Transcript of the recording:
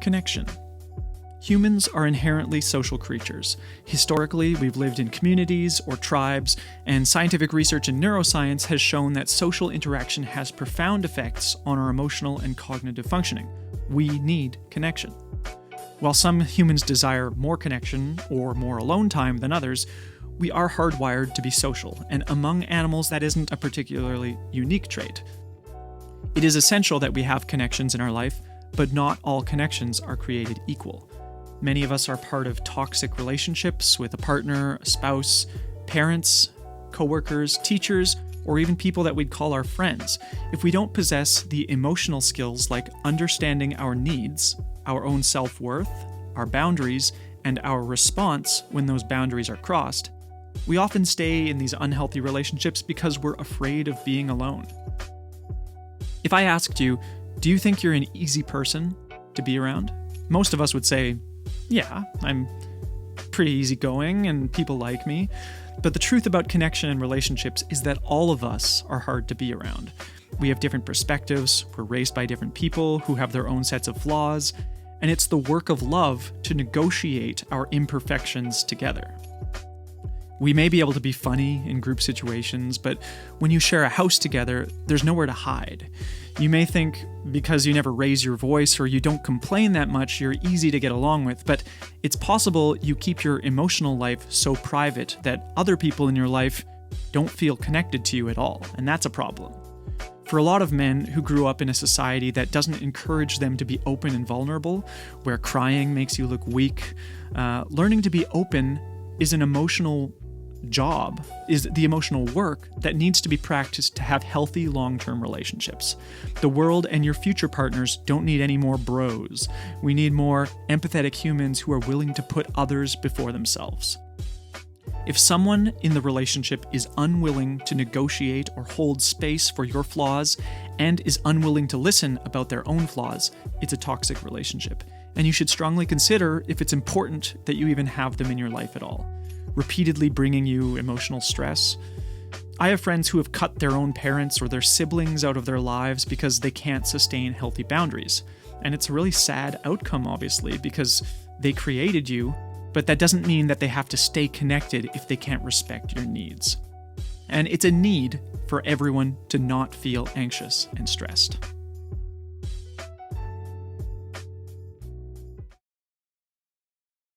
Connection. Humans are inherently social creatures. Historically, we've lived in communities or tribes, and scientific research in neuroscience has shown that social interaction has profound effects on our emotional and cognitive functioning. We need connection. While some humans desire more connection or more alone time than others, we are hardwired to be social, and among animals that isn't a particularly unique trait. It is essential that we have connections in our life, but not all connections are created equal. Many of us are part of toxic relationships with a partner, a spouse, parents, coworkers, teachers, or even people that we'd call our friends. If we don't possess the emotional skills like understanding our needs, our own self-worth, our boundaries, and our response when those boundaries are crossed, we often stay in these unhealthy relationships because we're afraid of being alone. If I asked you, do you think you're an easy person to be around? Most of us would say, yeah, I'm pretty easygoing and people like me. But the truth about connection and relationships is that all of us are hard to be around. We have different perspectives, we're raised by different people who have their own sets of flaws, and it's the work of love to negotiate our imperfections together. We may be able to be funny in group situations, but when you share a house together, there's nowhere to hide. You may think because you never raise your voice or you don't complain that much, you're easy to get along with, but it's possible you keep your emotional life so private that other people in your life don't feel connected to you at all, and that's a problem. For a lot of men who grew up in a society that doesn't encourage them to be open and vulnerable, where crying makes you look weak, learning to be open is an emotional job, is the emotional work that needs to be practiced to have healthy long-term relationships. The world and your future partners don't need any more bros. We need more empathetic humans who are willing to put others before themselves. If someone in the relationship is unwilling to negotiate or hold space for your flaws and is unwilling to listen about their own flaws, it's a toxic relationship. And you should strongly consider if it's important that you even have them in your life at all. Repeatedly bringing you emotional stress. I have friends who have cut their own parents or their siblings out of their lives because they can't sustain healthy boundaries. And it's a really sad outcome, obviously, because they created you, but that doesn't mean that they have to stay connected if they can't respect your needs. And it's a need for everyone to not feel anxious and stressed.